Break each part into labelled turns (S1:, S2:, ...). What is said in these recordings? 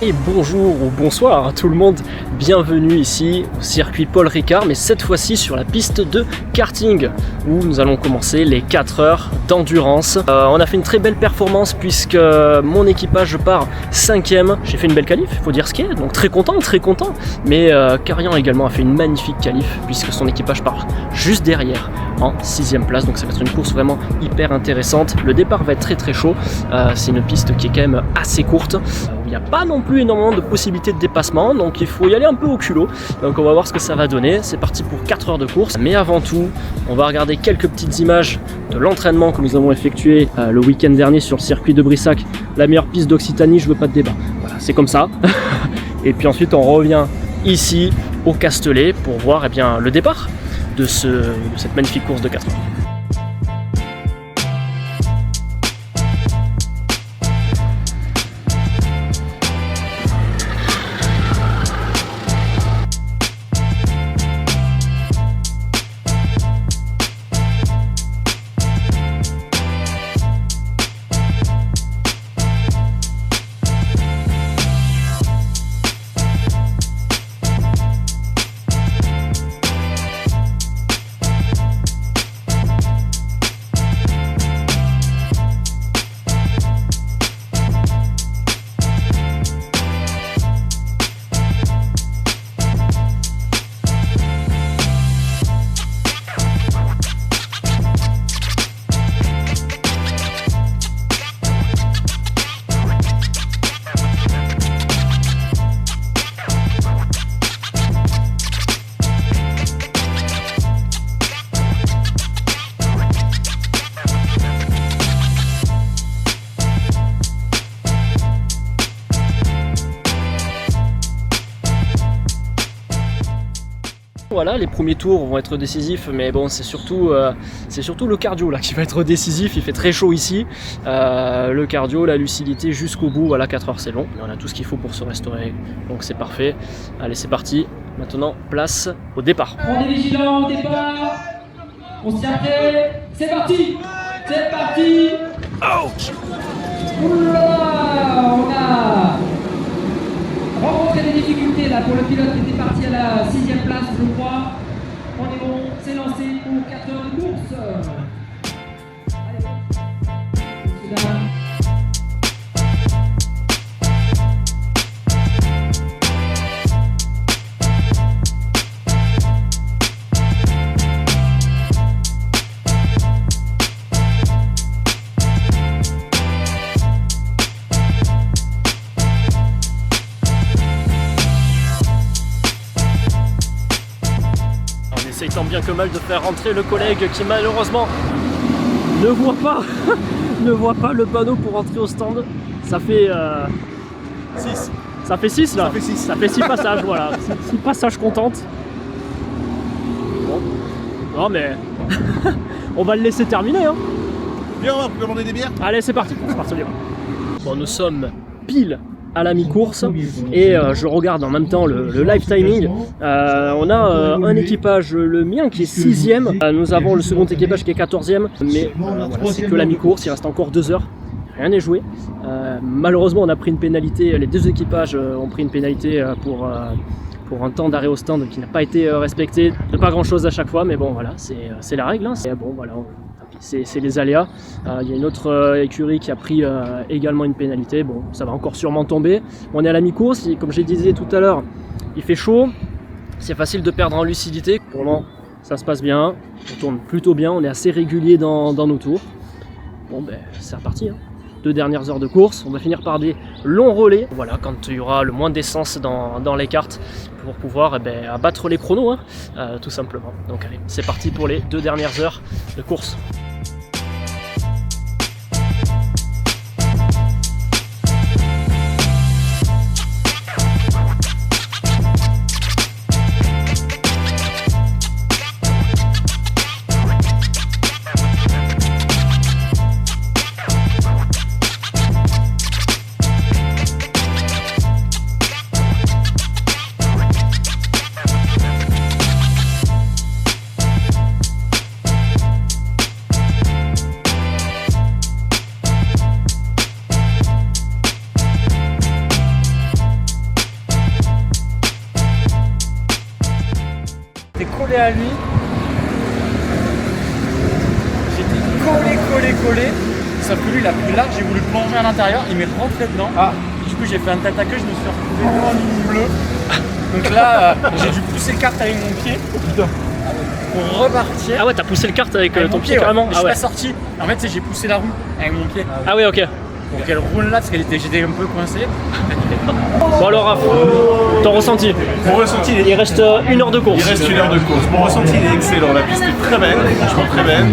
S1: Et bonjour ou bonsoir à tout le monde, bienvenue ici au circuit Paul Ricard, mais cette fois-ci sur la piste de karting où nous allons commencer les 4 heures d'endurance. On a fait une très belle performance puisque mon équipage part 5ème, j'ai fait une belle qualif, il faut dire ce qui est, donc très content, mais Karian également a fait une magnifique qualif puisque son équipage part juste derrière en 6ème place, donc ça va être une course vraiment hyper intéressante. Le départ va être très chaud, c'est une piste qui est quand même assez courte, où il n'y a pas non plus énormément de possibilités de dépassement, donc il faut y aller un peu au culot. Donc on va voir ce que ça va donner. C'est parti pour 4 heures de course, mais avant tout on va regarder quelques petites images de l'entraînement que nous avons effectué le week-end dernier sur le circuit de Brissac, la meilleure piste d'Occitanie, je veux pas de débat, voilà, c'est comme ça. Et puis ensuite on revient ici au Castellet pour voir le départ de cette magnifique course de 4 heures. Voilà, les premiers tours vont être décisifs, mais bon, c'est surtout le cardio là qui va être décisif. Il fait très chaud ici, le cardio, la lucidité jusqu'au bout. Voilà, 4 heures c'est long, mais on a tout ce qu'il faut pour se restaurer, donc c'est parfait. Allez, c'est parti. Maintenant, place au départ.
S2: On est vigilant au départ, on s'y prêt, c'est parti.
S1: Ouch.
S2: Oula, on a rencontré des difficultés là pour le pilote qui était parti à la 6ème place, je crois. On est bon, c'est lancé pour 4 heures de course. Allez, dames.
S1: Essaye tant bien que mal de faire rentrer le collègue qui malheureusement ne voit pas le panneau pour rentrer au stand. Ça fait
S3: 6.
S1: Ça fait 6 là.
S3: Ça fait 6
S1: passages, voilà. 6 passages contentes. Bon. Non mais on va le laisser terminer hein.
S3: Viens, on va commander des bières.
S1: Allez, c'est parti. Bon, nous sommes pile à la mi-course et je regarde en même temps le live timing. On a un équipage, le mien qui est 6ème, nous avons le second équipage qui est 14ème, mais voilà, c'est que la mi-course, il reste encore 2 heures, rien n'est joué. Malheureusement on a pris une pénalité, les deux équipages ont pris une pénalité pour un temps d'arrêt au stand qui n'a pas été respecté, de pas grand chose à chaque fois, mais bon voilà, c'est la règle, hein. Bon voilà, c'est les aléas. Il y a une autre écurie qui a pris également une pénalité. Bon, ça va encore sûrement tomber. On est à la mi-course, comme je disais tout à l'heure, il fait chaud, c'est facile de perdre en lucidité. Pour le moment, ça se passe bien, on tourne plutôt bien, on est assez régulier dans nos tours. Bon, ben, c'est reparti, hein. 2 dernières heures de course, on va finir par des longs relais. Voilà, quand il y aura le moins d'essence dans les cartes pour pouvoir abattre les chronos, hein, tout simplement. Donc allez, c'est parti pour les 2 dernières heures de course.
S4: collé à lui. J'étais collé. Sauf que lui, il a pris large, j'ai voulu plonger à l'intérieur, il m'est rentré dedans. Du coup, j'ai fait un tête à queue, je me suis retrouvé devant une ligne bleue. Donc là, j'ai dû pousser le kart avec mon pied. Pour repartir.
S1: Ah ouais, t'as poussé le kart avec ton pied
S4: ouais.
S1: carrément.
S4: Je suis pas sorti. En fait, j'ai poussé la roue avec mon pied.
S1: Ah ouais, ok.
S4: Pour qu'elle roule là, parce que j'étais un peu coincé.
S1: Bon alors Raph, ton ressenti?
S3: Mon ressenti,
S1: Il reste 1 heure de course.
S3: il reste 1 heure de course. Mon ressenti il est excellent. La piste est très belle, franchement très belle.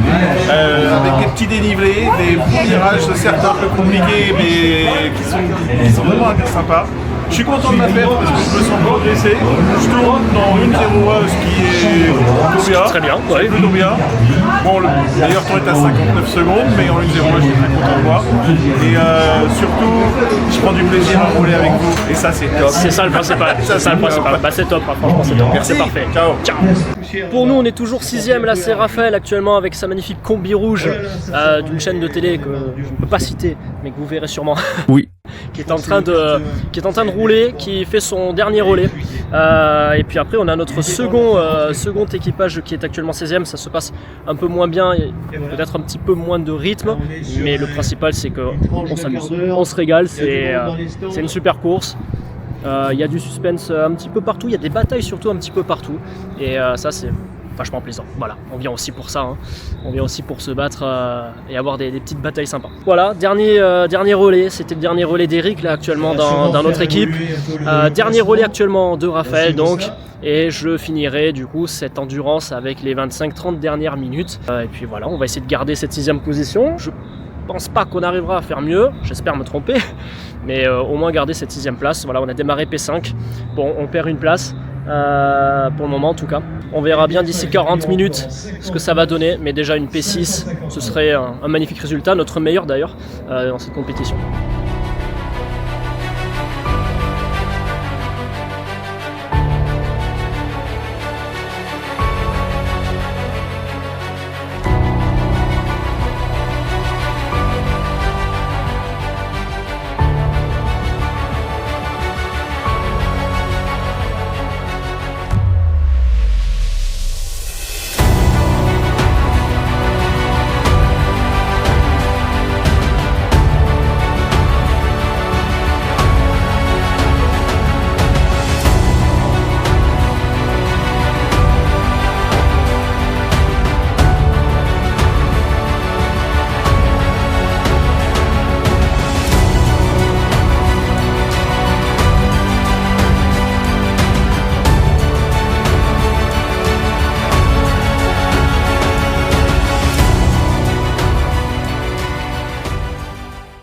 S3: Avec des petits dénivelés, des bons virages, certes un peu compliqués, mais qui sont vraiment sympas. Je suis content de ma perte parce que je me sens progresser. Je tourne dans 1.01, ce qui est plutôt bien.
S1: Très bien, ouais.
S3: Plutôt bien. Bon, le meilleur temps est à 59 secondes, mais en 1.01, je suis très content de moi. Et surtout, je prends du plaisir à rouler avec vous. Et ça, c'est top.
S1: C'est ça le principal. C'est ça le principal. Bah c'est top, hein, franchement c'est top.
S3: Merci.
S1: C'est parfait.
S3: Ciao.
S1: Pour nous, on est toujours 6ème. Là, c'est Raphaël actuellement avec sa magnifique combi rouge d'une chaîne de télé que je ne peux pas citer, mais que vous verrez sûrement.
S3: Oui.
S1: qui est en train de rouler, qui fait son dernier relais. Et puis après, on a notre second équipage qui est actuellement 16ème. Ça se passe un peu moins bien, peut-être un petit peu moins de rythme, mais le principal, c'est qu'on s'amuse, on se régale. C'est une super course. Il y a du suspense un petit peu partout, il y a des batailles surtout un petit peu partout, et ça c'est vachement plaisant. Voilà, on vient aussi pour ça, hein. On vient aussi pour se battre et avoir des petites batailles sympas. Voilà, dernier relais, c'était le dernier relais d'Eric là actuellement dans notre équipe. Dernier relais actuellement de Raphaël donc, et je finirai du coup cette endurance avec les 25-30 dernières minutes. Et puis voilà, on va essayer de garder cette 6ème position. Je pense pas qu'on arrivera à faire mieux, j'espère me tromper, mais au moins garder cette 6ème place. Voilà, on a démarré P5, bon on perd une place pour le moment en tout cas. On verra bien d'ici 40 minutes ce que ça va donner, mais déjà une P6 ce serait un magnifique résultat, notre meilleur d'ailleurs dans cette compétition.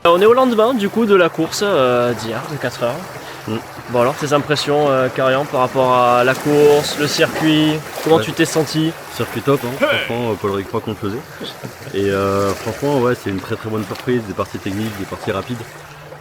S1: On est au lendemain du coup de la course d'hier, de 4 heures. Bon alors tes impressions Karian par rapport à la course, le circuit, comment tu t'es senti?
S5: Circuit top, hein. Franchement Paul Ric qu'on le faisait. Et franchement ouais c'est une très très bonne surprise, des parties techniques, des parties rapides.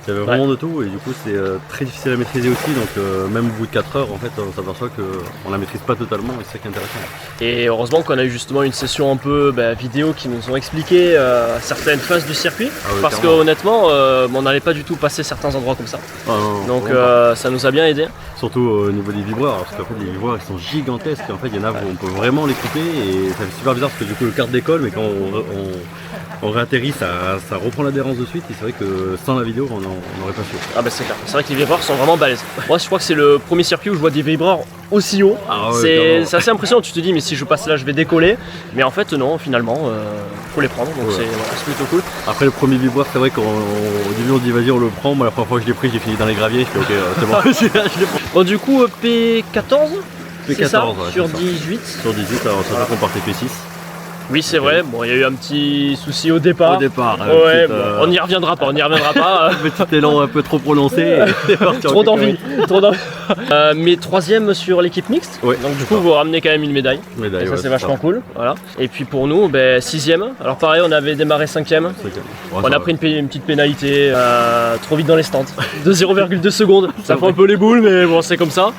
S5: Il y avait vraiment de tout et du coup c'est très difficile à maîtriser aussi, donc même au bout de 4 heures en fait on s'aperçoit qu'on la maîtrise pas totalement et c'est ça qui est intéressant.
S1: Et heureusement qu'on a eu justement une session un peu vidéo qui nous ont expliqué certaines phases du circuit, parce que honnêtement on n'allait pas du tout passer certains endroits comme ça, donc ça nous a bien aidé.
S5: Surtout au niveau des vibreurs, parce qu'en fait les vibreurs ils sont gigantesques, en fait il y en a où on peut vraiment les couper et ça fait super bizarre parce que du coup le kart décolle mais quand on réatterrit ça reprend l'adhérence de suite et c'est vrai que sans la vidéo on n'aurait pas su.
S1: Ah bah c'est clair, c'est vrai que les vibreurs sont vraiment balèzes. Moi je crois que c'est le premier circuit où je vois des vibreurs aussi haut. C'est assez impressionnant, tu te dis mais si je passe là je vais décoller, mais en fait non finalement faut les prendre, donc c'est plutôt cool.
S5: Après le premier vibreur c'est vrai qu'au début on se dit vas-y on le prend, moi la première fois que je l'ai pris j'ai fini dans les graviers, je fais ok c'est bon. je l'ai pris.
S1: Bon du coup P14
S5: P14
S1: ça,
S5: ouais,
S1: sur
S5: ça.
S1: 18.
S5: Sur 18 alors ça fait qu'on partait P6.
S1: Oui c'est vrai, bon il y a eu un petit souci au départ. Ouais, bon, on n'y reviendra pas,
S5: Un petit élan un peu trop prononcé et
S1: trop d'envie. Mais 3ème sur l'équipe mixte, donc du coup vous ramenez quand même une médaille. Et ça c'est vachement cool. Voilà. Et puis pour nous 6ème, alors pareil on avait démarré 5ème, on a pris une petite pénalité trop vite dans les stands de 0,2 secondes, ça fait un peu les boules mais bon c'est comme ça.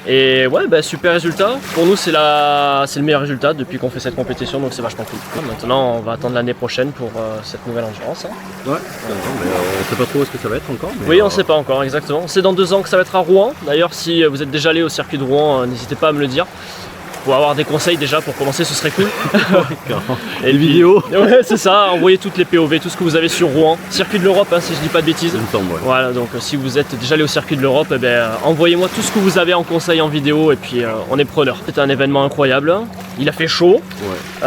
S1: Et ouais super résultat, pour nous c'est le meilleur résultat depuis qu'on fait cette compétition, donc c'est vachement cool. Maintenant on va attendre l'année prochaine pour cette nouvelle endurance.
S5: Ouais, mais on sait pas trop où est-ce que ça va être encore. Mais
S1: oui on sait pas encore exactement, c'est dans 2 ans que ça va être à Rouen, d'ailleurs si vous êtes déjà allé au circuit de Rouen n'hésitez pas à me le dire. pour avoir des conseils déjà pour commencer, ce serait cool.
S5: Et les vidéos.
S1: Ouais, c'est ça, envoyez toutes les POV, tout ce que vous avez sur Rouen. Circuit de l'Europe, hein, si je dis pas de bêtises.
S5: Il me semble, ouais.
S1: Voilà, donc si vous êtes déjà allé au circuit de l'Europe, eh ben, envoyez-moi tout ce que vous avez en conseil en vidéo et puis on est preneur. C'était un événement incroyable, il a fait chaud,
S5: Ouais.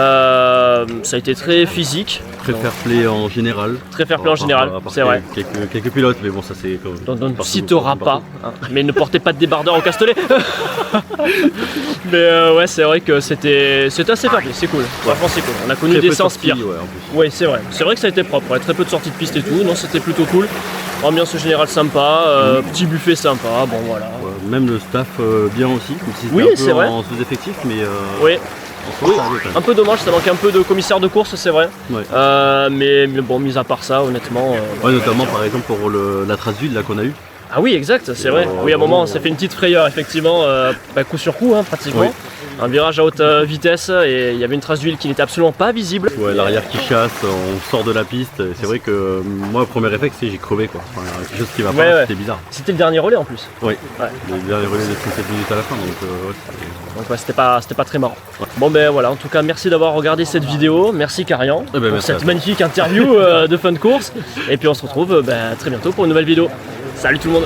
S1: ça a été très physique.
S5: Très fair play en général.
S1: Très fair play en général,
S5: à part
S1: c'est vrai.
S5: Quelques pilotes, mais bon, ça c'est comme.
S1: On ne citera pas, hein, mais ne portez pas de débardeur au Castellet. Mais ouais, c'est vrai que c'était assez fair play, c'est cool. Franchement, c'est cool. On a connu des séances pires.
S5: Ouais, en plus.
S1: Oui, c'est vrai. C'est vrai que ça a été propre. Ouais, très peu de sorties de piste et tout. Non, c'était plutôt cool. Ambiance générale sympa, petit buffet sympa. Bon, voilà.
S5: Ouais, même le staff bien aussi, comme si c'était
S1: Oui,
S5: un
S1: c'est
S5: peu
S1: vrai.
S5: en sous-effectif, mais
S1: Oui.
S5: en soi, ça allait quand même.
S1: Un peu dommage, ça manque un peu de commissaire de course, c'est vrai.
S5: Ouais.
S1: Mais bon, mis à part ça, honnêtement.
S5: Ouais, notamment par exemple pour la trace d'huile là qu'on a eu.
S1: Ah oui, exact, c'est vrai. Oui, à un moment, on s'est fait une petite frayeur, effectivement, coup sur coup, hein, pratiquement.
S5: Oui.
S1: Un virage à haute vitesse et il y avait une trace d'huile qui n'était absolument pas visible.
S5: Ouais, l'arrière qui chasse, on sort de la piste. C'est vrai que moi, le premier réflexe, c'est j'ai crevé quoi. Enfin, quelque chose qui va pas,
S1: Ouais, ouais.
S5: c'était bizarre.
S1: C'était le dernier relais en plus.
S5: Oui.
S1: Ouais.
S5: Le dernier relais de 37 minutes à la fin, donc ouais,
S1: Donc ouais, c'était pas très marrant. Bon ben voilà, en tout cas merci d'avoir regardé cette vidéo, merci Karian pour
S5: merci à
S1: cette
S5: toi.
S1: magnifique interview de Fun Course. Et puis on se retrouve très bientôt pour une nouvelle vidéo. Salut tout le monde.